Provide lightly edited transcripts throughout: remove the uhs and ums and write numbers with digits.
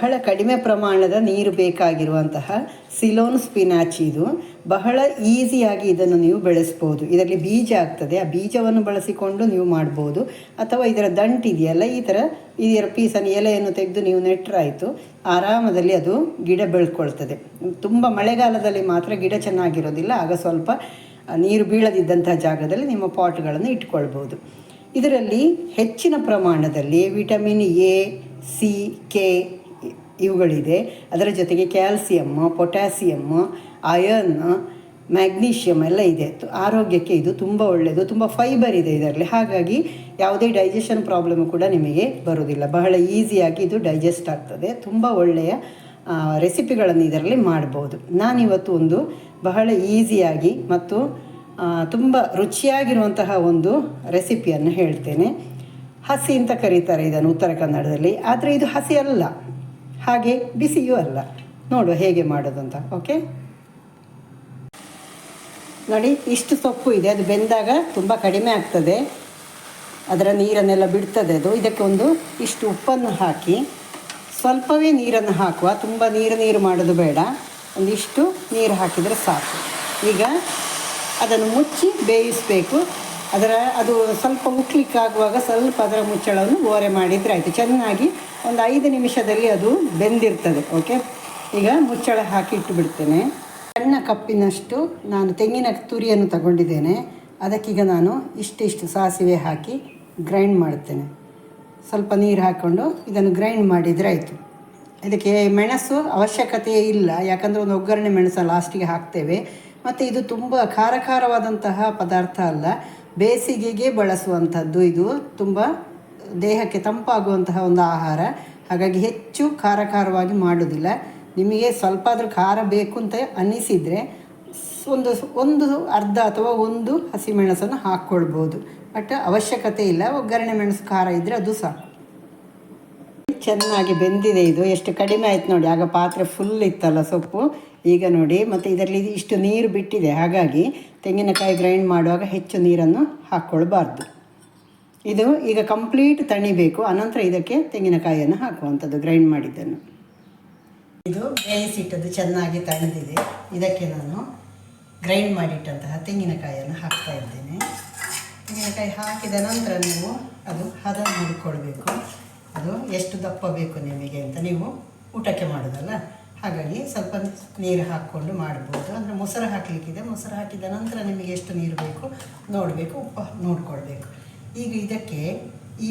ಬಹಳ ಕಡಿಮೆ ಪ್ರಮಾಣದ ನೀರು ಬೇಕಾಗಿರುವಂತಹ ಸಿಲೋನ್ ಸ್ಪಿನಾಚ್. ಇದು ಬಹಳ ಈಸಿಯಾಗಿ ಇದನ್ನು ನೀವು ಬೆಳೆಸ್ಬೋದು. ಇದರಲ್ಲಿ ಬೀಜ ಆಗ್ತದೆ, ಆ ಬೀಜವನ್ನು ಬಳಸಿಕೊಂಡು ನೀವು ಮಾಡ್ಬೋದು. ಅಥವಾ ಇದರ ದಂಟಿದೆಯಲ್ಲ, ಇದರ ಪೀಸನ್ನು ಎಲೆಯನ್ನು ತೆಗೆದು ನೀವು ನೆಟ್ಟರಾಯಿತು, ಆರಾಮದಲ್ಲಿ ಅದು ಗಿಡ ಬೆಳ್ಕೊಳ್ತದೆ. ತುಂಬ ಮಳೆಗಾಲದಲ್ಲಿ ಮಾತ್ರ ಗಿಡ ಚೆನ್ನಾಗಿರೋದಿಲ್ಲ, ಆಗ ಸ್ವಲ್ಪ ನೀರು ಬೀಳದಿದ್ದಂಥ ಜಾಗದಲ್ಲಿ ನಿಮ್ಮ ಪಾಟ್ಗಳನ್ನು ಇಟ್ಕೊಳ್ಬೋದು. ಇದರಲ್ಲಿ ಹೆಚ್ಚಿನ ಪ್ರಮಾಣದಲ್ಲಿ ವಿಟಮಿನ್ ಎ, ಸಿ, ಕೆ ಇವುಗಳಿದೆ. ಅದರ ಜೊತೆಗೆ ಕ್ಯಾಲ್ಸಿಯಮ್ಮು, ಪೊಟ್ಯಾಸಿಯಮ್ಮು, ಅಯರ್ನ್, ಮ್ಯಾಗ್ನೀಷಿಯಮ್ ಎಲ್ಲ ಇದೆ. ಆರೋಗ್ಯಕ್ಕೆ ಇದು ತುಂಬ ಒಳ್ಳೆಯದು. ತುಂಬ ಫೈಬರ್ ಇದೆ ಇದರಲ್ಲಿ, ಹಾಗಾಗಿ ಯಾವುದೇ ಡೈಜೆಷನ್ ಪ್ರಾಬ್ಲಮ್ ಕೂಡ ನಿಮಗೆ ಬರೋದಿಲ್ಲ. ಬಹಳ ಈಸಿಯಾಗಿ ಇದು ಡೈಜೆಸ್ಟ್ ಆಗ್ತದೆ. ತುಂಬ ಒಳ್ಳೆಯ ರೆಸಿಪಿಗಳನ್ನು ಇದರಲ್ಲಿ ಮಾಡ್ಬೋದು. ನಾನಿವತ್ತು ಒಂದು ಬಹಳ ಈಸಿಯಾಗಿ ಮತ್ತು ತುಂಬ ರುಚಿಯಾಗಿರುವಂತಹ ಒಂದು ರೆಸಿಪಿಯನ್ನು ಹೇಳ್ತೇನೆ. ಹಸಿ ಅಂತ ಕರೀತಾರೆ ಇದನ್ನು ಉತ್ತರ ಕನ್ನಡದಲ್ಲಿ, ಆದರೆ ಇದು ಹಸಿ ಅಲ್ಲ, ಹಾಗೆ ಬಿಸಿಯೂ ಅಲ್ಲ. ನೋಡುವ ಹೇಗೆ ಮಾಡೋದು ಅಂತ. ಓಕೆ, ನೋಡಿ ಇಷ್ಟು ಸೊಪ್ಪು ಇದೆ. ಅದು ಬೆಂದಾಗ ತುಂಬ ಕಡಿಮೆ ಆಗ್ತದೆ, ಅದರ ನೀರನ್ನೆಲ್ಲ ಬಿಡ್ತದೆ ಅದು. ಇದಕ್ಕೆ ಒಂದು ಇಷ್ಟು ಉಪ್ಪನ್ನು ಹಾಕಿ, ಸ್ವಲ್ಪವೇ ನೀರನ್ನು ಹಾಕುವ, ತುಂಬ ನೀರು ಮಾಡೋದು ಬೇಡ. ಒಂದಿಷ್ಟು ನೀರು ಹಾಕಿದರೆ ಸಾಕು. ಈಗ ಅದನ್ನು ಮುಚ್ಚಿ ಬೇಯಿಸಬೇಕು. ಅದು ಸ್ವಲ್ಪ ಉಕ್ಲಿಕ್ಕಾಗುವಾಗ ಸ್ವಲ್ಪ ಅದರ ಮುಚ್ಚಳವನ್ನು ಓರೆ ಮಾಡಿದರೆ ಆಯಿತು. ಚೆನ್ನಾಗಿ ಒಂದು 5 ನಿಮಿಷದಲ್ಲಿ ಅದು ಬೆಂದಿರ್ತದೆ. ಓಕೆ, ಈಗ ಮುಚ್ಚಳ ಹಾಕಿ ಇಟ್ಟು ಬಿಡ್ತೇನೆ. ಸಣ್ಣ ಕಪ್ಪಿನಷ್ಟು ನಾನು ತೆಂಗಿನ ತುರಿಯನ್ನು ತಗೊಂಡಿದ್ದೇನೆ. ಅದಕ್ಕೀಗ ನಾನು ಇಷ್ಟಿಷ್ಟು ಸಾಸಿವೆ ಹಾಕಿ ಗ್ರೈಂಡ್ ಮಾಡ್ತೇನೆ. ಸ್ವಲ್ಪ ನೀರು ಹಾಕ್ಕೊಂಡು ಇದನ್ನು ಗ್ರೈಂಡ್ ಮಾಡಿದರೆ ಆಯಿತು. ಇದಕ್ಕೆ ಮೆಣಸು ಅವಶ್ಯಕತೆ ಇಲ್ಲ, ಯಾಕಂದರೆ ಒಂದು ಒಗ್ಗರಣೆ ಮೆಣಸು ಲಾಸ್ಟಿಗೆ ಹಾಕ್ತೇವೆ. ಮತ್ತು ಇದು ತುಂಬ ಖಾರವಾದಂತಹ ಪದಾರ್ಥ ಅಲ್ಲ, ಬೇಸಿಗೆಗೆ ಬಳಸುವಂಥದ್ದು. ಇದು ತುಂಬ ದೇಹಕ್ಕೆ ತಂಪಾಗುವಂತಹ ಒಂದು ಆಹಾರ, ಹಾಗಾಗಿ ಹೆಚ್ಚು ಖಾರವಾಗಿ ಮಾಡೋದಿಲ್ಲ. ನಿಮಗೆ ಸ್ವಲ್ಪ ಆದರೂ ಖಾರ ಬೇಕು ಅಂತ ಅನ್ನಿಸಿದರೆ ಒಂದು ಅರ್ಧ ಅಥವಾ ಒಂದು ಹಸಿಮೆಣಸನ್ನು ಹಾಕ್ಕೊಳ್ಬೋದು. ಬಟ್ ಅವಶ್ಯಕತೆ ಇಲ್ಲ. ಒಗ್ಗರಣೆ ಮೆಣಸು ಖಾರ ಇದ್ದರೆ ಅದು ಸಾಕು. ಚೆನ್ನಾಗಿ ಬೆಂದಿದೆ. ಇದು ಎಷ್ಟು ಕಡಿಮೆ ಆಯ್ತು ನೋಡಿ, ಆಗ ಪಾತ್ರೆ ಫುಲ್ ಇತ್ತಲ್ಲ ಸೊಪ್ಪು. ಈಗ ನೋಡಿ, ಮತ್ತು ಇದರಲ್ಲಿ ಇಷ್ಟು ನೀರು ಬಿಟ್ಟಿದೆ, ಹಾಗಾಗಿ ತೆಂಗಿನಕಾಯಿ ಗ್ರೈಂಡ್ ಮಾಡುವಾಗ ಹೆಚ್ಚು ನೀರನ್ನು ಹಾಕ್ಕೊಳ್ಬಾರ್ದು. ಇದು ಈಗ ಕಂಪ್ಲೀಟ್ ತಣಿಬೇಕು, ಅನಂತರ ಇದಕ್ಕೆ ತೆಂಗಿನಕಾಯಿಯನ್ನು ಹಾಕುವಂಥದ್ದು, ಗ್ರೈಂಡ್ ಮಾಡಿದ್ದನ್ನು. ಇದು ಬೇಯಿಸಿಟ್ಟದ್ದು ಚೆನ್ನಾಗಿ ತಣಿದಿದೆ. ಇದಕ್ಕೆ ನಾನು ಗ್ರೈಂಡ್ ಮಾಡಿಟ್ಟಂತಹ ತೆಂಗಿನಕಾಯಿಯನ್ನು ಹಾಕ್ತಾ ಇದ್ದೇನೆ. ತೆಂಗಿನಕಾಯಿ ಹಾಕಿದ ನಂತರ ನೀವು ಅದು ಹದ ನೋಡಿಕೊಳ್ಬೇಕು. ಅದು ಎಷ್ಟು ದಪ್ಪ ಬೇಕು ನಿಮಗೆ ಅಂತ, ನೀವು ಊಟಕ್ಕೆ ಮಾಡೋದಲ್ಲ, ಹಾಗಾಗಿ ಸ್ವಲ್ಪ ನೀರು ಹಾಕ್ಕೊಂಡು ಮಾಡ್ಬೋದು. ಅಂದರೆ ಮೊಸರು ಹಾಕಲಿಕ್ಕಿದೆ, ಮೊಸರು ಹಾಕಿದ ನಂತರ ನಿಮಗೆ ಎಷ್ಟು ನೀರು ಬೇಕು ನೋಡಬೇಕು, ಉಪ್ಪು ನೋಡಿಕೊಳ್ಬೇಕು. ಈಗ ಇದಕ್ಕೆ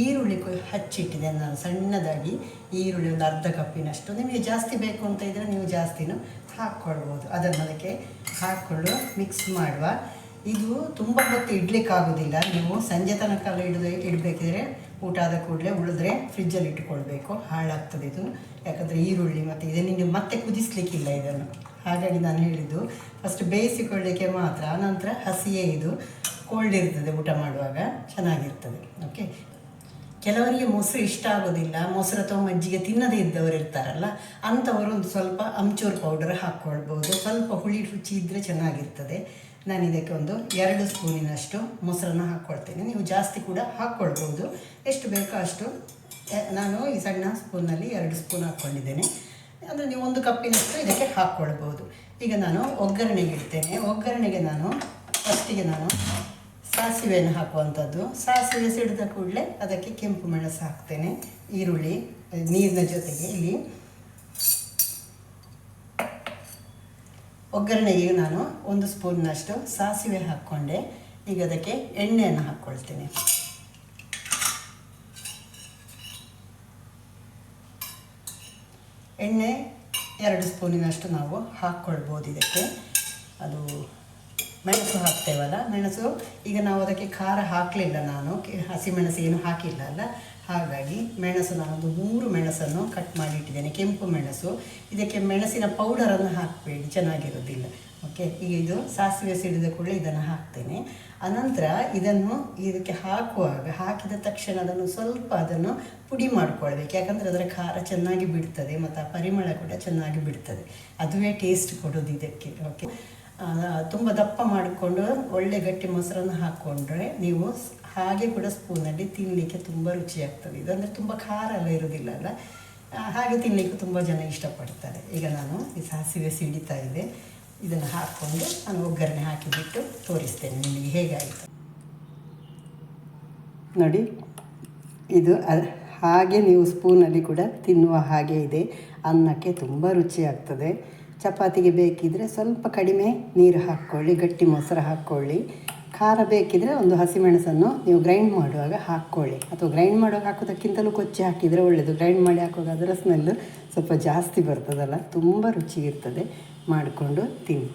ಈರುಳ್ಳಿ ಹಚ್ಚಿಟ್ಟಿದೆ ನಾನು ಸಣ್ಣದಾಗಿ. ಈರುಳ್ಳಿ ಒಂದು ಅರ್ಧ ಕಪ್ಪಿನಷ್ಟು. ನಿಮಗೆ ಜಾಸ್ತಿ ಬೇಕು ಅಂತ ಇದ್ದರೆ ನೀವು ಜಾಸ್ತಿನೂ ಹಾಕ್ಕೊಳ್ಬೋದು. ಅದನ್ನು ಅದಕ್ಕೆ ಹಾಕ್ಕೊಂಡು ಮಿಕ್ಸ್ ಮಾಡುವ. ಇದು ತುಂಬ ಹೊತ್ತು ಇಡಲಿಕ್ಕಾಗೋದಿಲ್ಲ. ನೀವು ಸಂಜೆ ತನಕ ಇಡಬೇಕಿದ್ರೆ ಊಟ ಆದ ಕೂಡಲೇ ಉಳಿದ್ರೆ ಫ್ರಿಜ್ಜಲ್ಲಿ ಇಟ್ಟುಕೊಳ್ಬೇಕು, ಹಾಳಾಗ್ತದೆ ಇದು. ಯಾಕಂದರೆ ಈರುಳ್ಳಿ ಮತ್ತು ಇದನ್ನು ನೀವು ಮತ್ತೆ ಕುದಿಸ್ಲಿಕ್ಕಿಲ್ಲ ಇದನ್ನು. ಹಾಗಾಗಿ ನಾನು ಹೇಳಿದ್ದು ಫಸ್ಟ್ ಬೇಯಿಸಿಕೊಳ್ಳಿಕ್ಕೆ ಮಾತ್ರ, ನಂತರ ಹಸಿಯೇ ಇದು ಕೋಲ್ಡ್ ಇರ್ತದೆ, ಊಟ ಮಾಡುವಾಗ ಚೆನ್ನಾಗಿರ್ತದೆ. ಓಕೆ, ಕೆಲವರಿಗೆ ಮೊಸರು ಇಷ್ಟ ಆಗೋದಿಲ್ಲ, ಮೊಸರು ಅಥವಾ ಮಜ್ಜಿಗೆ ತಿನ್ನದೇ ಇದ್ದವರು ಇರ್ತಾರಲ್ಲ, ಅಂಥವರು ಒಂದು ಸ್ವಲ್ಪ ಅಮ್ಚೂರು ಪೌಡರ್ ಹಾಕ್ಕೊಳ್ಬೋದು. ಸ್ವಲ್ಪ ಹುಳಿ ರುಚಿ ಇದ್ದರೆ ಚೆನ್ನಾಗಿರ್ತದೆ. ನಾನು ಇದಕ್ಕೆ ಒಂದು 2 ಸ್ಪೂನಿನಷ್ಟು ಮೊಸರನ್ನು ಹಾಕ್ಕೊಳ್ತೇನೆ. ನೀವು ಜಾಸ್ತಿ ಕೂಡ ಹಾಕ್ಕೊಳ್ಬೋದು, ಎಷ್ಟು ಬೇಕೋ ಅಷ್ಟು. ನಾನು ಈ ಸಣ್ಣ ಸ್ಪೂನಲ್ಲಿ 2 ಸ್ಪೂನ್ ಹಾಕ್ಕೊಂಡಿದ್ದೇನೆ. ಅಂದರೆ ನೀವು 1 ಕಪ್ಪಿನಷ್ಟು ಇದಕ್ಕೆ ಹಾಕ್ಕೊಳ್ಬೋದು. ಈಗ ನಾನು ಒಗ್ಗರಣೆಗೆ ಇಡ್ತೇನೆ. ಒಗ್ಗರಣೆಗೆ ಫಸ್ಟಿಗೆ ನಾನು ಸಾಸಿವೆಯನ್ನು ಹಾಕುವಂಥದ್ದು. ಸಾಸಿವೆ ಸಿಡಿದ ಕೂಡಲೇ ಅದಕ್ಕೆ ಕೆಂಪು ಮೆಣಸು ಹಾಕ್ತೇನೆ, ಈರುಳ್ಳಿ ನೀರಿನ ಜೊತೆಗೆ. ಇಲ್ಲಿ ಒಗ್ಗರಣೆಗೆ ನಾನು 1 ಸ್ಪೂನ್ನಷ್ಟು ಸಾಸಿವೆ ಹಾಕ್ಕೊಂಡೆ. ಈಗ ಅದಕ್ಕೆ ಎಣ್ಣೆಯನ್ನು ಹಾಕ್ಕೊಳ್ತೇನೆ. ಎಣ್ಣೆ 2 ಸ್ಪೂನಿನಷ್ಟು ನಾವು ಹಾಕ್ಕೊಳ್ಬೋದು ಇದಕ್ಕೆ. ಅದು ಮೆಣಸು ಹಾಕ್ತೇವಲ್ಲ, ಮೆಣಸು ಈಗ ನಾವು ಅದಕ್ಕೆ ಖಾರ ಹಾಕಲಿಲ್ಲ, ನಾನು ಹಸಿಮೆಣಸು ಏನು ಹಾಕಿಲ್ಲ ಅಲ್ಲ, ಹಾಗಾಗಿ ಮೆಣಸು ನಾನೊಂದು 3 ಮೆಣಸನ್ನು ಕಟ್ ಮಾಡಿ ಇಟ್ಟಿದ್ದೇನೆ, ಕೆಂಪು ಮೆಣಸು. ಇದಕ್ಕೆ ಮೆಣಸಿನ ಪೌಡರನ್ನು ಹಾಕಬೇಡಿ, ಚೆನ್ನಾಗಿರೋದಿಲ್ಲ. ಓಕೆ, ಈಗ ಇದು ಸಾಸಿವೆ ಸಿಡಿದ ಕೂಡಲೇ ಇದನ್ನು ಹಾಕ್ತೇನೆ. ಅನಂತರ ಇದನ್ನು ಇದಕ್ಕೆ ಹಾಕಿದ ತಕ್ಷಣ ಅದನ್ನು ಪುಡಿ ಮಾಡ್ಕೊಳ್ಬೇಕು. ಯಾಕಂದರೆ ಅದರ ಖಾರ ಚೆನ್ನಾಗಿ ಬಿಡ್ತದೆ ಮತ್ತು ಆ ಪರಿಮಳ ಕೂಡ ಚೆನ್ನಾಗಿ ಬಿಡ್ತದೆ. ಅದುವೇ ಟೇಸ್ಟ್ ಕೊಡೋದು ಇದಕ್ಕೆ. ಓಕೆ, ತುಂಬ ದಪ್ಪ ಮಾಡಿಕೊಂಡು ಒಳ್ಳೆ ಗಟ್ಟಿ ಮೊಸರನ್ನು ಹಾಕ್ಕೊಂಡ್ರೆ ನೀವು ಹಾಗೆ ಕೂಡ ಸ್ಪೂನಲ್ಲಿ ತಿನ್ನಲಿಕ್ಕೆ ತುಂಬ ರುಚಿಯಾಗ್ತದೆ. ಇದಂದರೆ ತುಂಬ ಖಾರ ಎಲ್ಲ ಇರೋದಿಲ್ಲ ಅಲ್ಲ. ಹಾಗೆ ತಿನ್ನಲಿಕ್ಕೆ ತುಂಬ ಜನ ಇಷ್ಟಪಡ್ತಾರೆ. ಈಗ ನಾನು ಈ ಸಾಸಿವೆ ಸಿಡಿತಾ ಇದೆ, ಇದನ್ನು ಹಾಕ್ಕೊಂಡು ನಾನು ಒಗ್ಗರಣೆ ಹಾಕಿಬಿಟ್ಟು ತೋರಿಸ್ತೇನೆ ನಿಮಗೆ ಹೇಗಾಯಿತು ನೋಡಿ. ಇದು ಹಾಗೆ ನೀವು ಸ್ಪೂನಲ್ಲಿ ಕೂಡ ತಿನ್ನುವ ಹಾಗೆ ಇದೆ. ಅನ್ನಕ್ಕೆ ತುಂಬ ರುಚಿಯಾಗ್ತದೆ. ಚಪಾತಿಗೆ ಬೇಕಿದ್ದರೆ ಸ್ವಲ್ಪ ಕಡಿಮೆ ನೀರು ಹಾಕ್ಕೊಳ್ಳಿ, ಗಟ್ಟಿ ಮೊಸರು ಹಾಕ್ಕೊಳ್ಳಿ. ಖಾರ ಬೇಕಿದ್ದರೆ ಒಂದು ಹಸಿಮೆಣಸನ್ನು ನೀವು ಗ್ರೈಂಡ್ ಮಾಡುವಾಗ ಹಾಕ್ಕೊಳ್ಳಿ, ಅಥವಾ ಗ್ರೈಂಡ್ ಮಾಡುವಾಗ ಹಾಕೋದಕ್ಕಿಂತಲೂ ಕೊಚ್ಚಿ ಹಾಕಿದರೆ ಒಳ್ಳೆಯದು. ಗ್ರೈಂಡ್ ಮಾಡಿ ಹಾಕುವಾಗ ಅದರ ಸ್ಮೆಲ್ಲು ಸ್ವಲ್ಪ ಜಾಸ್ತಿ ಬರ್ತದಲ್ಲ, ತುಂಬ ರುಚಿ ಇರ್ತದೆ. ಮಾಡಿಕೊಂಡು ತಿನ್ನಿ.